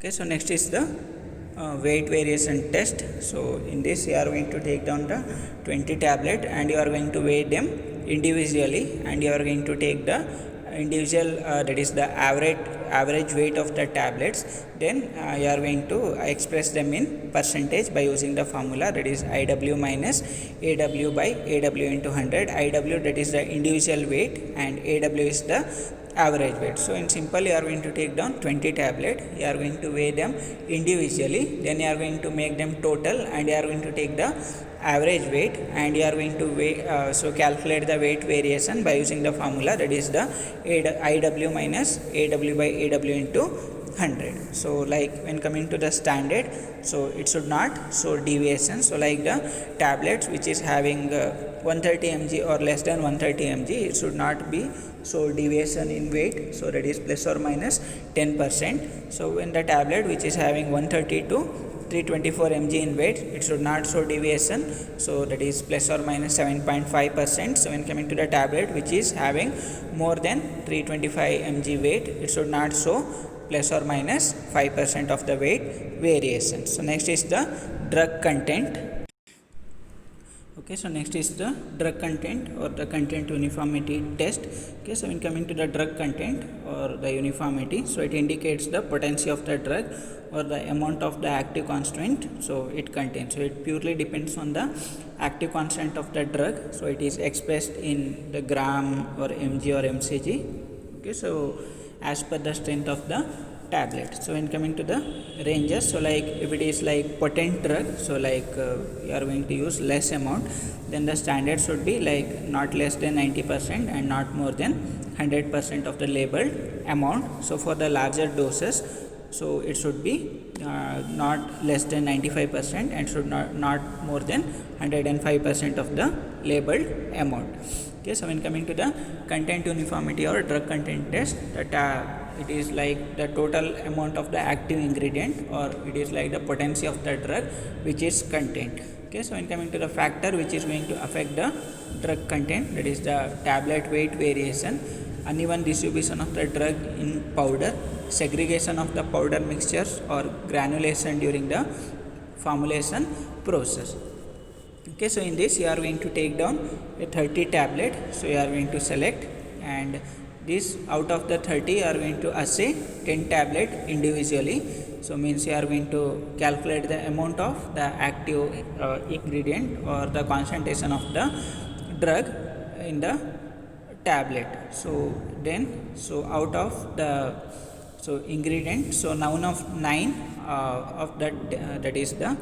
Okay, so next is the weight variation test. So in this you are going to take down the 20 tablet and you are going to weigh them individually, and you are going to take the individual that is the average weight of the tablets. Then you are going to express them in percentage by using the formula, that is IW minus AW by AW into 100. IW, that is the individual weight, and AW is the average weight. So in simple, you are going to take down 20 tablet, you are going to weigh them individually, then you are going to make them total, and you are going to take the average weight, and you are going to weigh so calculate the weight variation by using the formula, that is the IW minus AW by AW into 100. So like when coming to the standard, so it should not show deviation. So like the tablets which is having 130 mg or less than 130 mg, it should not be so deviation in weight, so that is plus or minus 10%. So when the tablet which is having 130 to 324 mg in weight, it should not show deviation, so that is plus or minus 7.5%. So when coming to the tablet which is having more than 325 mg weight, it should not show plus or minus 5% of the weight variation. So next is the drug content. Okay, so next is the drug content or the content uniformity test. Okay, so when coming to the drug content or the uniformity, so it indicates the potency of the drug or the amount of the active constituent so it contains. So it purely depends on the active constituent of the drug, so it is expressed in the gram or mg or mcg. Okay, so as per the strength of the tablet. So when coming to the ranges, so like if it is like potent drug, so like you are going to use less amount, then the standard should be like not less than 90% and not more than 100% of the labeled amount. So for the larger doses, so it should be not less than 95% and should not more than 105% of the labeled amount. Okay, so when coming to the content uniformity or drug content test, that it is like the total amount of the active ingredient, or it is like the potency of the drug which is contained. Okay, so when coming to the factor which is going to affect the drug content, that is the tablet weight variation, uneven distribution of the drug in powder, segregation of the powder mixtures or granulation during the formulation process. Okay, so in this you are going to take down a 30 tablet, so you are going to select, and this out of the 30 you are going to assay 10 tablet individually. So means you are going to calculate the amount of the active ingredient or the concentration of the drug in the tablet. So then, so out of the ingredient, so none of 9 of that that is the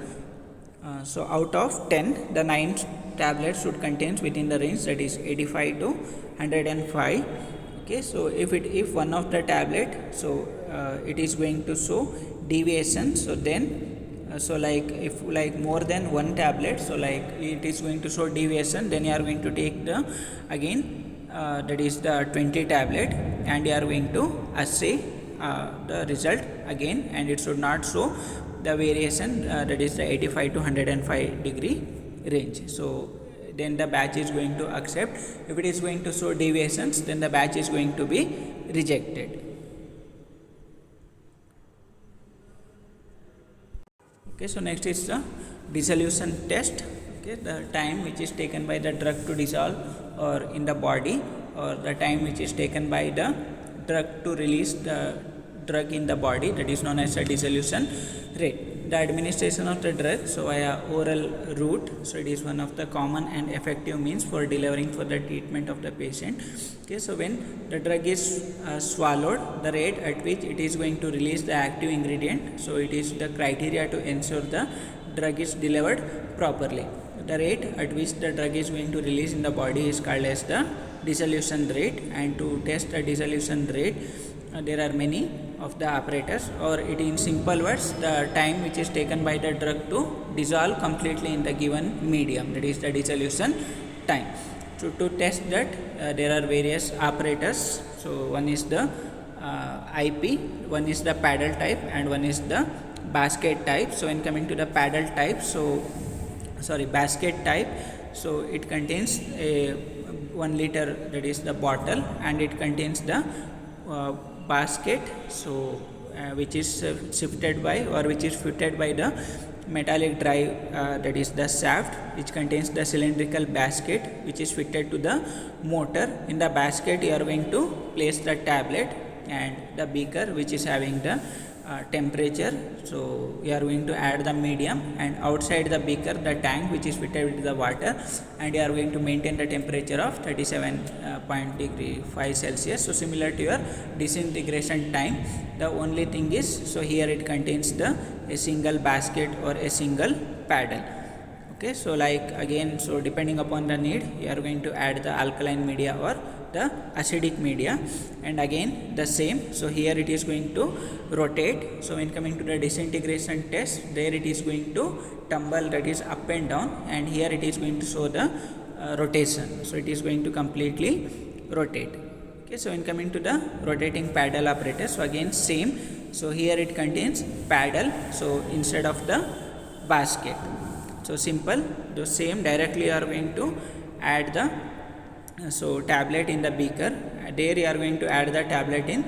so out of 10, the 9 tablets should contain within the range, that is 85 to 105. Okay, so if one of the tablet, so it is going to show deviation, so then so like if like more than one tablet, so like it is going to show deviation, then you are going to take the again that is the 20 tablet, and you are going to assay the result again, and it should not show the variation that is the 85 to 105 degree range. So then the batch is going to accept. If it is going to show deviations, then the batch is going to be rejected. Okay, so next is the dissolution test. Okay, the time which is taken by the drug to dissolve or in the body, or the time which is taken by the drug to release the drug in the body, that is known as a dissolution rate. The administration of the drug, so via oral route, so it is one of the common and effective means for delivering for the treatment of the patient. Okay, so when the drug is swallowed, the rate at which it is going to release the active ingredient, so it is the criteria to ensure the drug is delivered properly. The rate at which the drug is going to release in the body is called as the dissolution rate, and to test the dissolution rate there are many of the apparatus, or it in simple words, the time which is taken by the drug to dissolve completely in the given medium, that is the dissolution time. So to test that there are various apparatus. So one is the IP, one is the paddle type, and one is the basket type. So when coming to the paddle type, so basket type, so it contains a 1 liter, that is the bottle, and it contains the basket, so which is shifted by, or which is fitted by the metallic drive, that is the shaft, which contains the cylindrical basket which is fitted to the motor. In the basket you are going to place the tablet and the beaker which is having the temperature. So we are going to add the medium, and outside the beaker the tank which is fitted with the water, and you are going to maintain the temperature of 37.5 Celsius. So similar to your disintegration time, the only thing is, so here it contains a single basket or a single paddle. Okay, so like again, so depending upon the need, you are going to add the alkaline media or the acidic media, and again the same. So here it is going to rotate. So when coming to the disintegration test, there it is going to tumble, that is up and down, and here it is going to show the rotation. So it is going to completely rotate. Okay, so when coming to the rotating paddle apparatus, so again same. So here it contains paddle, so instead of the basket. So simple, the same, directly you are going to add the tablet in the beaker. There you are going to add the tablet in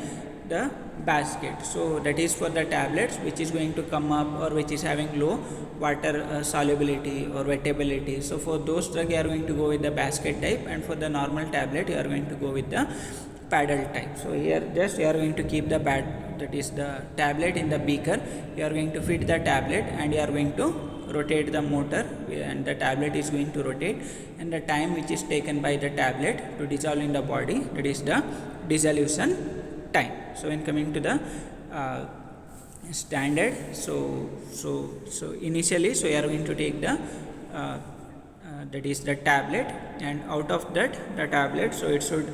the basket. So that is for the tablets which is going to come up, or which is having low water solubility or wettability. So for those drug you are going to go with the basket type, and for the normal tablet you are going to go with the paddle type. So here just you are going to keep the that is the tablet in the beaker. You are going to fit the tablet and you are going to rotate the motor, and the tablet is going to rotate, and the time which is taken by the tablet to dissolve in the body, that is the dissolution time. So when coming to the standard, so initially, so you are going to take the that is the tablet, and out of that the tablet, so it should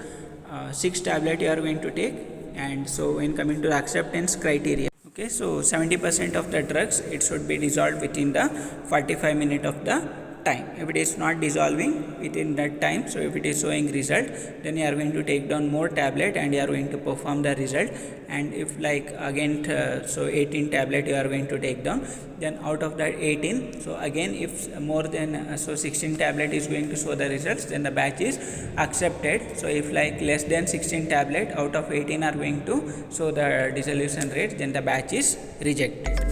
6 tablet you are going to take. And so when coming to the acceptance criteria, okay, so 70% of the drugs it should be dissolved within the 45 minutes of the time. If it is not dissolving within that time, so if it is showing result, then you are going to take down more tablet and you are going to perform the result. And if like again so 18 tablet you are going to take down, then out of that 18, so again if more than 16 tablet is going to show the results, then the batch is accepted. So if like less than 16 tablet out of 18 are going to show the dissolution rate, then the batch is rejected.